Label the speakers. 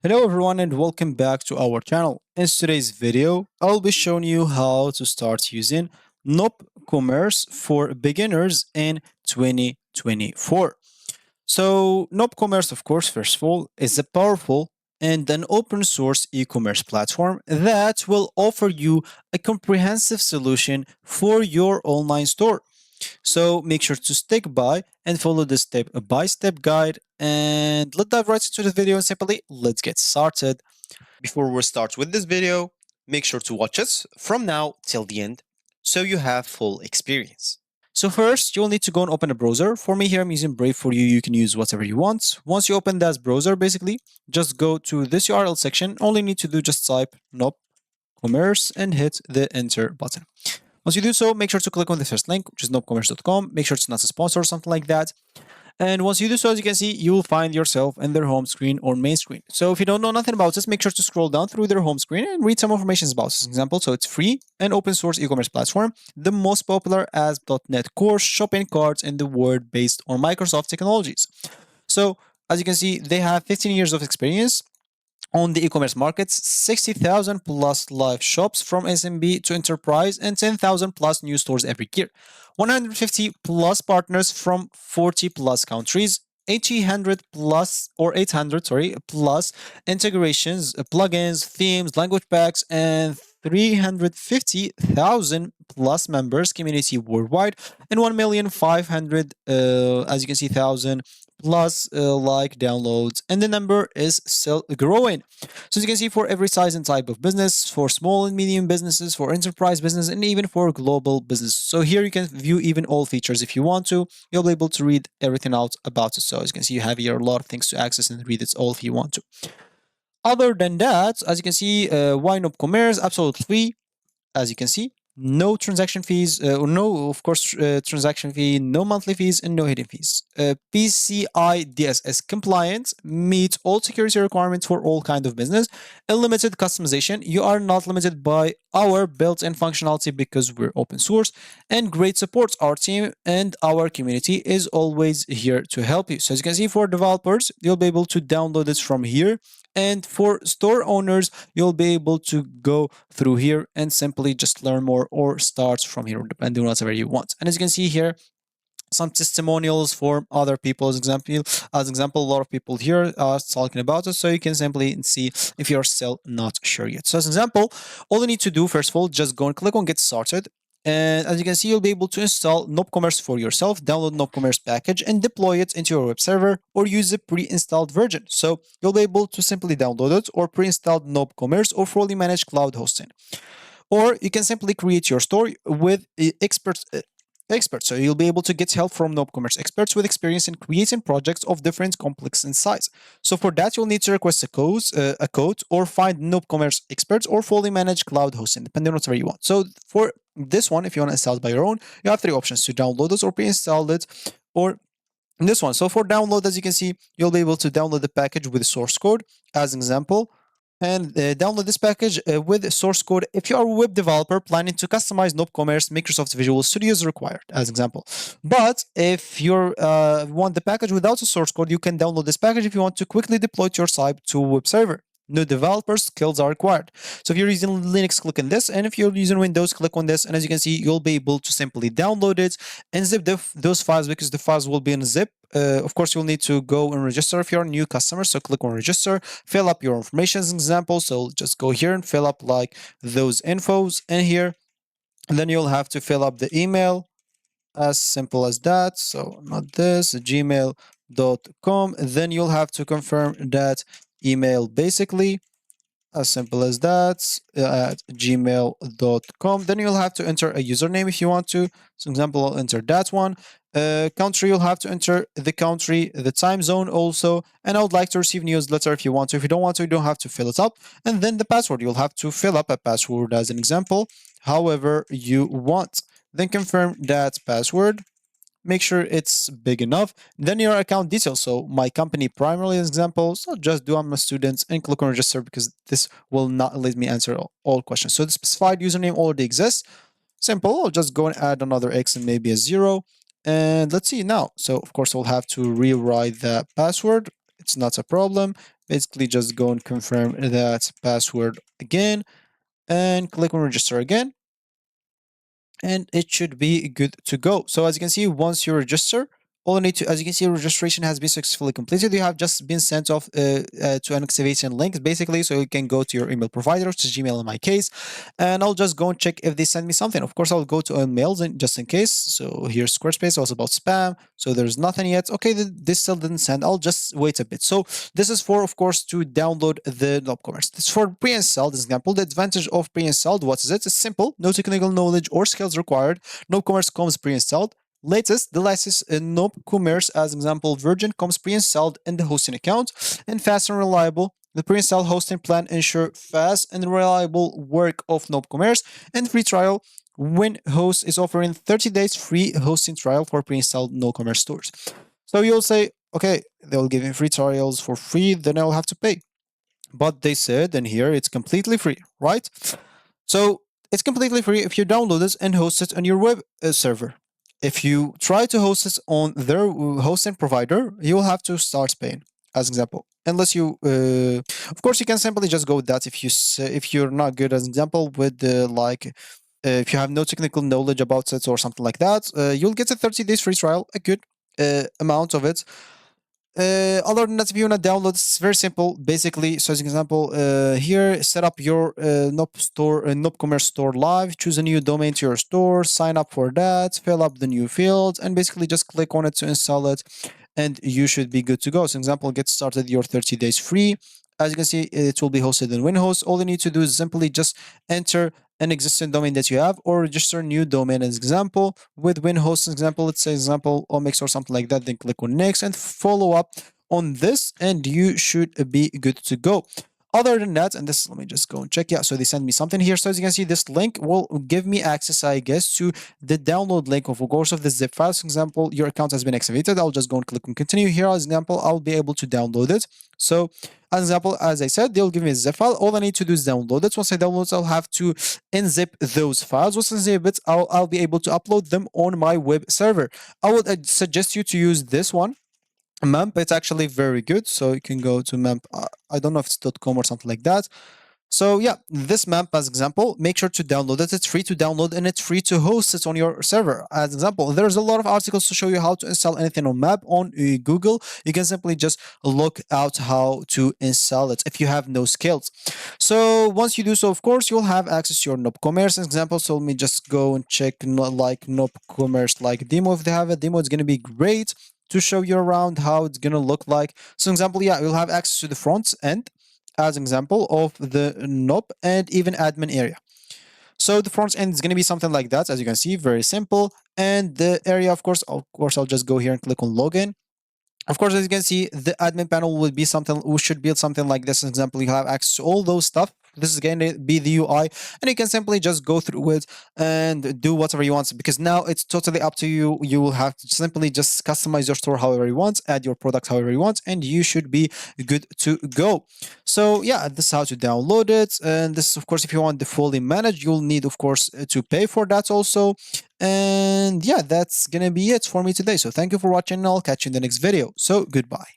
Speaker 1: Hello everyone and welcome back to our channel. In today's video, I'll be showing you how to start using nopCommerce for beginners in 2024. So nopCommerce, of course, first of all, is a powerful and an open source e-commerce platform that will offer you a comprehensive solution for your online store. So make sure to stick by and follow the step-by-step guide. And let's dive right into the video and simply let's get started.
Speaker 2: Before we start with this video, make sure to watch it from now till the end so you have full experience.
Speaker 1: So first, you'll need to go and open a browser. For me here, I'm using Brave. For you, you can use whatever you want. Once you open that browser, basically, just go to this URL section. All you need to do, just type nopCommerce and hit the enter button. Once you do so, make sure to click on the first link, which is nopcommerce.com. Make sure it's not a sponsor or something like that. And once you do so, as you can see, you will find yourself in their home screen or main screen. So if you don't know nothing about this, make sure to scroll down through their home screen and read some information about this. For example, so it's free and open source e-commerce platform, the most popular as .NET Core shopping carts in the world based on Microsoft technologies. So as you can see, they have 15 years of experience on the e-commerce markets, 60,000 plus live shops from SMB to enterprise and 10,000 plus new stores every year. 150 plus partners from 40 plus countries, 800 plus or 800 plus integrations, plugins, themes, language packs, and 350,000 plus members community worldwide and 1,500,000 as you can see thousand plus like downloads, and the number is still growing. So as you can see, for every size and type of business, for small and medium businesses, for enterprise business, and even for global business. So here you can view even all features if you want to. You'll be able to read everything out about it. So as you can see, you have here a lot of things to access and read it all if you want to. Other than that, as you can see, why nopCommerce? Absolutely free, as you can see. No transaction fees, or no, of course, transaction fee, no monthly fees, and no hidden fees. PCI DSS compliant, meets all security requirements for all kind of business. Unlimited customization. You are not limited by our built-in functionality because we're open source, and great support. Our team and our community is always here to help you. So as you can see, for developers, you'll be able to download this from here. And for store owners, you'll be able to go through here and simply just learn more or start from here, depending on whatever you want. And as you can see here, some testimonials for other people as example, a lot of people here are talking about it, so you can simply see if you're still not sure yet. So as an example, all you need to do, first of all, just go and click on get started. And as you can see, you'll be able to install nopCommerce for yourself, download nopCommerce package, and deploy it into your web server or use a pre-installed version. So you'll be able to simply download it or pre-installed nopCommerce or fully managed cloud hosting. Or you can simply create your store with experts. So you'll be able to get help from nopCommerce experts with experience in creating projects of different complex in size. So for that, you'll need to request a code or find nopCommerce experts or fully managed cloud hosting, depending on whatever you want. So for this one, if you want to install it by your own, you have three options: to download it or pre-install it, or this one. So for download, as you can see, you'll be able to download the package with source code as an example, and download this package with source code if you are a web developer planning to customize nopCommerce. Microsoft Visual Studio is required as example. But if you want the package without a source code, you can download this package if you want to quickly deploy to your site to a web server. No developer skills are required. So if you're using Linux, click on this, and if you're using Windows, click on this, and as you can see, you'll be able to simply download it and zip those files, because the files will be in a zip. Of course, you'll need to go and register if you're a new customer. So click on register, fill up your information as an example. So just go here and fill up like those infos in here. And then you'll have to fill up the email, as simple as that. So not this, gmail.com. Then you'll have to confirm that email basically, as simple as that, at gmail.com. Then you'll have to enter a username if you want to. So example, I'll enter that one. Country, you'll have to enter the country, the time zone also. And I would like to receive newsletter if you want to. If you don't want to, you don't have to fill it up. And then the password, you'll have to fill up a password as an example, however you want. Then confirm that password. Make sure it's big enough. Then your account details. So my company primarily as example. So just do I'm a student and click on register, because this will not let me answer all questions. So the specified username already exists. Simple. I'll just go and add another X and maybe a 0. And let's see now. So of course we'll have to rewrite the password. It's not a problem. Basically, just go and confirm that password again and click on register again. And it should be good to go. So as you can see, once you register, all you need to, as you can see, registration has been successfully completed. You have just been sent off to an activation link, basically, so you can go to your email provider, which is Gmail in my case, and I'll just go and check if they send me something. Of course, I'll go to emails just in case. So here's Squarespace, also about spam. So there's nothing yet. Okay, this still didn't send. I'll just wait a bit. So this is for, of course, to download the nopCommerce. This is for pre-installed example. The advantage of pre-installed, what is it? It's simple, no technical knowledge or skills required. nopCommerce comes pre-installed. Latest, the latest nopCommerce, as example, version comes pre-installed in the hosting account and fast and reliable. The pre-installed hosting plan ensure fast and reliable work of nopCommerce and free trial. WinHost is offering 30 days free hosting trial for pre-installed nopCommerce stores. So you'll say, okay, they'll give me free trials for free, then I'll have to pay. But they said in here it's completely free, right? So it's completely free if you download it and host it on your web server. If you try to host it on their hosting provider, you will have to start paying, as example. Unless you, of course, you can simply just go with that if you're not good, as example, with if you have no technical knowledge about it or something like that, you'll get a 30 days free trial, a good amount of it. Other than that, if you want to download, it's very simple. Basically, so as an example, here, set up your nopCommerce store live, choose a new domain to your store, sign up for that, fill up the new fields, and basically just click on it to install it, and you should be good to go. So, example, get started your 30 days free. As you can see, it will be hosted in WinHost. All you need to do is simply just enter an existing domain that you have or register a new domain as example with WinHost example. Let's say example Omex or something like that. Then click on next and follow up on this and you should be good to go. Other than that, and this, let me just go and check. Yeah, so they sent me something here. So as you can see, this link will give me access, I guess, to the download link of course of the zip file. For example, your account has been activated. I'll just go and click on continue here. As example, I'll be able to download it. So as example, as I said, they'll give me a zip file. All I need to do is download it. Once I download it, I'll have to unzip those files. Once I unzip it, I'll be able to upload them on my web server. I would suggest you to use this one. Memp, it's actually very good. So you can go to Memp. I don't know if it's .com or something like that. So yeah, this Memp as example, make sure to download it. It's free to download and it's free to host it on your server. As example, there's a lot of articles to show you how to install anything on Memp on Google. You can simply just look out how to install it if you have no skills. So once you do so, of course, you'll have access to your nopCommerce example. So let me just go and check like nopCommerce like demo. If they have a demo, it's going to be great to show you around how it's going to look like. So example, yeah, you'll have access to the front end as an example of the nop and even admin area. So the front end is going to be something like that, as you can see, very simple. And the area, of course, I'll just go here and click on login. Of course, as you can see, the admin panel will be something, we should build something like this. For example, you have access to all those stuff. This is going to be the UI, and you can simply just go through it and do whatever you want. Because now it's totally up to you. You will have to simply just customize your store however you want, add your product however you want, and you should be good to go. So yeah, this is how to download it. And this is, of course, if you want the fully managed, you'll need, of course, to pay for that also. And yeah, that's gonna be it for me today. So thank you for watching, and I'll catch you in the next video. So goodbye.